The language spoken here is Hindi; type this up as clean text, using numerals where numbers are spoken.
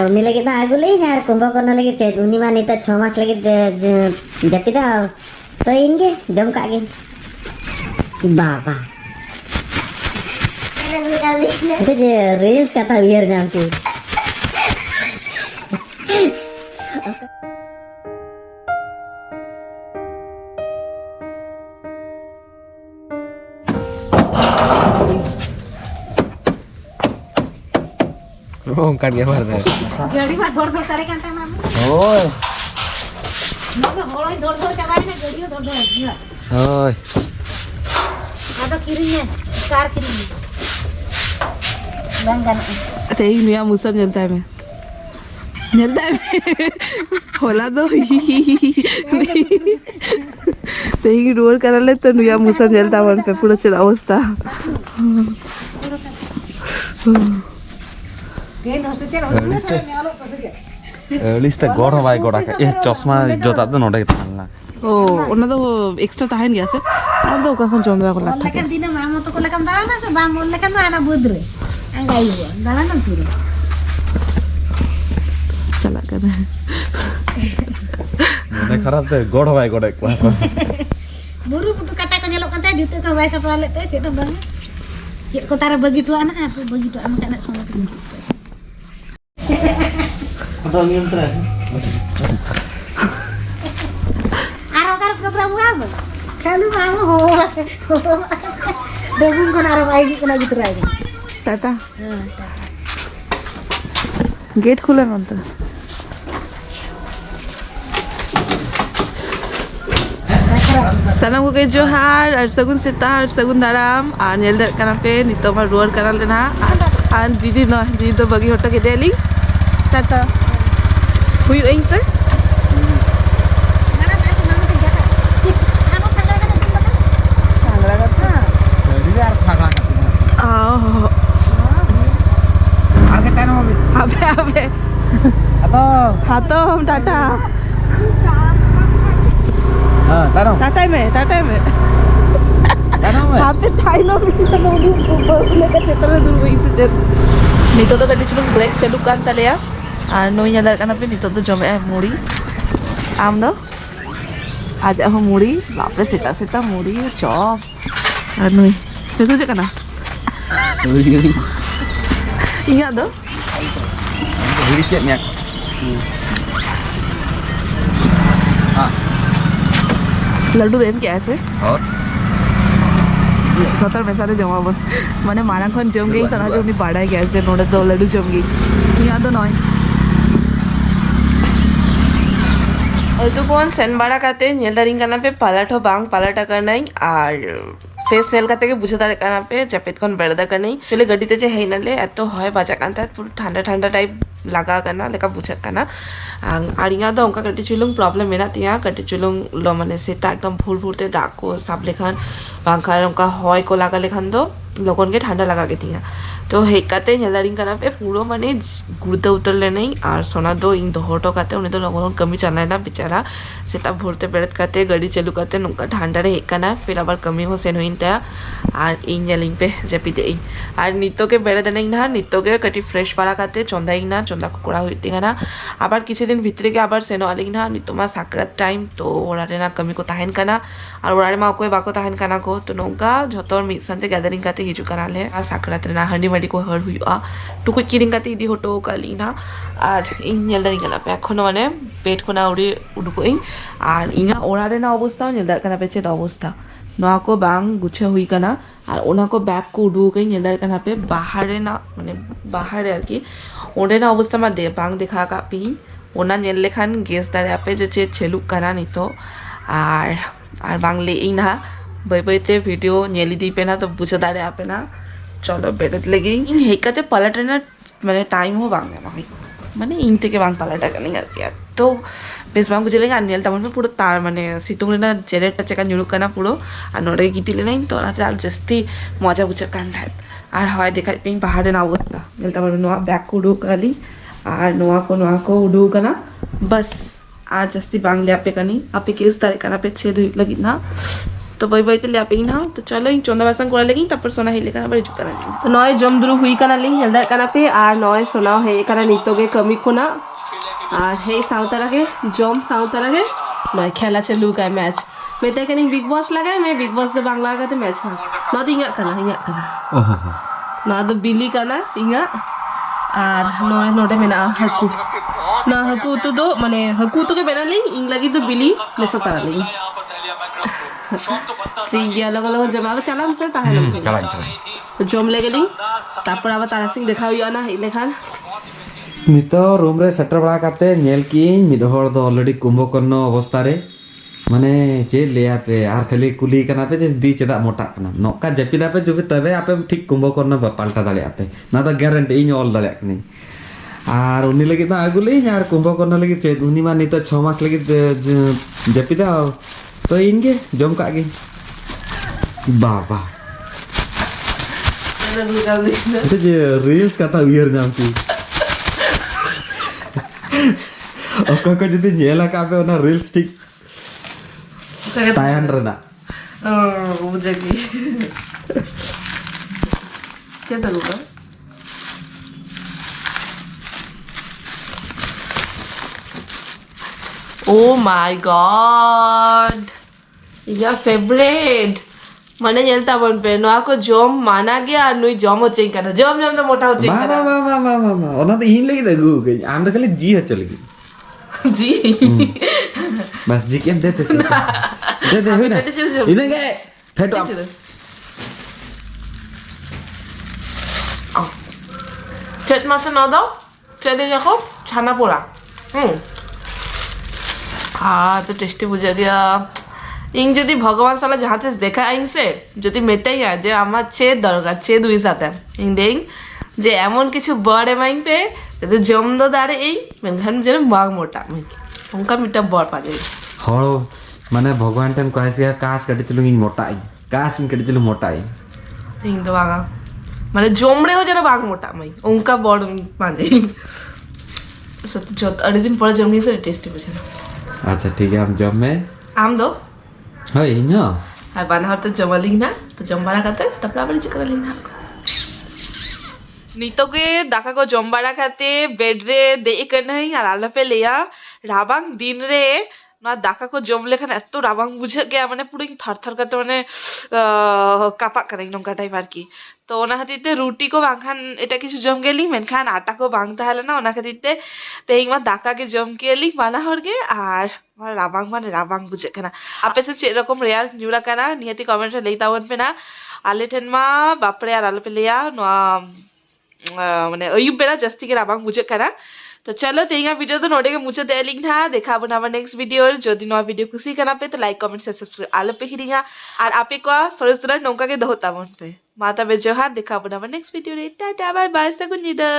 उनी लगे ना आगु ले यार कुंभकर्ण लगे चे उनी मा निता 6 मास लगे जपिदा तो इनगे जम कागे बाबा itu je reels kata biar nanti Oh, kan dia mana? Jadi mah dor-dor tarik kan mami. Oh. Mami holoi dor-dor cabai na jadi dor-dor gila. Oh. Ada kirinya, car kirinya. Banggan. Teh ini ya musan nyelta में होला दो तेही रोड कराले तो नुया मुसन जलता मन पे पूरा चला अवस्था Lista gor vai gora ka eh chosma jota do node thanna ओ ओना तो एक्स्ट्रा ताहन गया से और तो कखन चंद्रा को लाटा Lekan dina mama to ko lekan darana se bang mol lekan ana budre. Angai yo, darana turu. चला कर mone kharap te gor vai gora ek Buru putu kata ko nyelok kan teh jutu ka bai sa palet teh cek bang. Cek ko tara begitu anak apa begitu anak anak semua tu. Aro program apa? Kalau mama ho. Debun kon aro bai kena gitu aja. Tata gate खुला मन तो सनम को जोहार और सगुन सेतार सगुन दाराम और नेल दर कना पे नितो मा रोड कना लेना और दीदी न दीदी तो बगी होटो के देली टाटा हुई एंग सर अबे अबे हाथों हम टाटा टाटा में पे Thai low bisa nunggu mereka setelah dulu itu deh nito tuh kan disuruh break celukan tali ya noi nyadarkan apa nito tuh jome muri am do aja aku muri lapre sita muri chop noi itu aja kana iya do Sedikit nyak. लड्डू देन क्या ऐसे और सतर में सारे जमा बस मैंने माना खन जम गई तना जो उन्हें बाड़ा है कैसे नोड़े तो लड्डू जम गई यहाँ तो नॉय और तो कौन सेन बाड़ा काते नीलदारिंग करना पे पालाठो बांग पालाटा करना ही और फेस सेल करते के बुझे दारे करना पे जपेट कौन बेड़दा करना ही चले गड्डी ते जे है ना ले ऐतो है बाजा कांता है पूरा ठंडा ठंडा टाइप लगा करना लेका बुझे करना आरिया तो उनका कटी चुलुंग प्रॉब्लम है ना तिया कटी चुलुंग लो मने से ता एकदम फूल फूलते दाको सब लेखन बांखार उनका हॉय को लगा लेखन तो लोगों के ठंडा लगा के तिया तो हेकाते नीलदारिंग करना पे पूरा मने गुर्दे उतर ले नहीं और सोना दो इन दो होटो काते उन्हें तो लोगों कमी चलना है ना बेचारा से तब भोरते बेड़त काते गाड़ी चालू काते नुका ठंडा रे हेकाना फिर अब कमी हो सेन हुई त्या और इन जलिंग पे जपीते इन और नितो के बेड़े देने ना नितो के कटी फ्रेश पाड़ा काते चंदा इन ना चंदा को कोड़ा हुई ना आबार किसी दिन भीतरे के आबार सेनो आलिंग ना नितो मा साकरात टाइम तो ओरारे ना कमी को ताहन काना और ओरारे मा कोई बाको ताहन काना को तो नौका झोतोर मिद संते गैदरिंग काते हिजू काना ले आ साकरात रे ना हंडी मडी को हर हुई आ टुकुच किरिंग काते इदी होटो काली ना और इन नीलदारिंग काना पे एखोनो माने पेट को ना उड़ी उडुको इन और इना ओरारे ना अवस्था नीलदार काना पे चेद अवस्था नोआ को बांग गुछे हुई काना और ओना को बैग को उडू गई नीलदार काना पे बाहरे ना माने बाहरे आर की ओंडे ना अवस्था मा दे बांग देखा का पी ओना नेल लेखान गेस दारे आपे जे चे छेलुक काना नितो और बांग ले इना बाय बायते वीडियो नेली दी पे ना तो बुझे दारे आपे ना चलो बेड़त लगी इन हेकाते पालाटे ना माने टाइम हो बांग माही माने इन থেকে बांग पालाटा करनी আর কি তো বেশ বাং বুঝলে আর নেল তেমন পুরো তার মানে সিতুং না জেলেটা চেকা নিউরুক কানা পুরো আর নড়ে গিতিলে নাই তো না আর জাস্তি মজা বুঝে কান থাক আর হয় দেখা পিং পাহাড়ে না অবস্থা নেল তেমন নোয়া ব্যাক কুডু কালি আর নোয়া को उडू कना बस आज जस्ती बांग ले आपे कनी आपे केस तारे कना पे छेद हुई लगी ना तो बाई बाई ते लिया पे ना तो चलो इन चोंदा बासन कोड़ा लगी तब पर सोना हे लेकर बड़ी चुका लगी तो नॉय जम दुरु हुई कना लिंग हेल्दा कना पे आर नॉय सोना हे कना नितो के कमी खोना आर हे साउतारा के जम साउतारा के नॉय खेला चलू का मैच मेते कनी बिग बॉस लगा मैं बिग बॉस दे बांग्ला का ते मैच हा ना तो इंगा कना ओहो ना तो बिली कना इंगा आर नॉय नोडे मेना हकू ना हकू तो माने हकू तो के बेना लिंग इंग लगी तो बिली लेसो करा लिंग ठीक अलग अलग जमा चलाम से ताहे तो जम ले गेली तापर आबा तारासिंग देखा हुई ना हेले खान नितो रूम रे सेटर बड़ा काते नेल किन मिद हर दो ऑलरेडी कुंभकर्ण अवस्था रे माने चे लेया पे आर खाली कुली कना पे जे दी चेदा मोटा कना नोका जपिदा पे जुबे तबे आपे ठीक कुंभकर्ण पाल्टा दाले आपे ना तो गारंटी इन ऑल दाले कनी आर उनी लगी ना आगुले यार कुंभकर्ण लगी चे उनी मा नितो 6 मास लगी जपिदा तो इनके जम का गे बाबा itu je reels kata weird nyampi oke jadi nyela kape ona reels tik tayan rena oh jadi cerita lupa oh my god your favorite mana nyelta bon pe no ako jom mana gya nui jom ho ching kana jom to mota ho ching kana ma ona to in lagi dagu am to kali ji ho lagi ji bas ji kem de hoy na ine ge pheto chet masa na dao chale jako chana pora तो टेस्टी बुझा गया इंग जदि भगवान साला जहाँ से देखा इंग से जदि मेटे ही जे आमा छेद दरकार छेद हुई साथे इंग देंग जे एमन किछु बड़ एमाइंग पे जदि जम दो दारे ए मेनखान जने माग मोटा में उनका मिटा बड़ पा जाए हर माने भगवान टेन कहसिया कास कटि चलु इंग मोटाई कास इंग कटि चलु मोटाई इंग तो बागा माने जमरे हो जरा बाग मोटा में उनका बड़ माने सत्य जो अड़े दिन पर जमगी से टेस्टी बुझा अच्छा ठीक है हम जब में आम दो হয় ইনো আর বানা হতে জমালিং না তো জমবাড়া খাতে তারপর আবার কিছু করালিং না নিতকে দাকা কো জমবাড়া খাতে বেড রে দে কেনাই আর আলাপে লিয়া রাবাং দিন রে না দাকা কো জম লেখান এত রাবাং বুঝে গিয়া মানে পুরো থরথর করতে মানে কাপা করে নঙ্কা টাইপ আর কি তো ওনা খাতিতে রুটি কো বাংখান এটা কিছু জম গেলি মেনখান আটা কো বাংতে হলে না ওনা খাতিতে তেহিং মা দাকা के जम के ली बाना हरगे আর আমার রাবাং মানে রাবাং বুঝে কেনা আপে সে এরকম রেয়ার নিউরা কেনা নিয়তি কমেন্টে লেইতা ওনপে না আলেঠেন মা বাপরে আর আলপে লিয়া মানে अयुब बेला जस्ती के राबांग बुझे केना तो चलो तेंगा वीडियो तो नोटे के मुझे दे लिंक ना देखा बना नेक्स्ट वीडियो जो दिन वीडियो खुशी करना पे तो लाइक कमेंट से सब्सक्राइब आले पे हिरिंगा और आपे को सरस तरह नौका के दहोता मन पे माता बे जोहार देखा बना नेक्स्ट वीडियो रे टाटा बाय बाय सगुनिदा।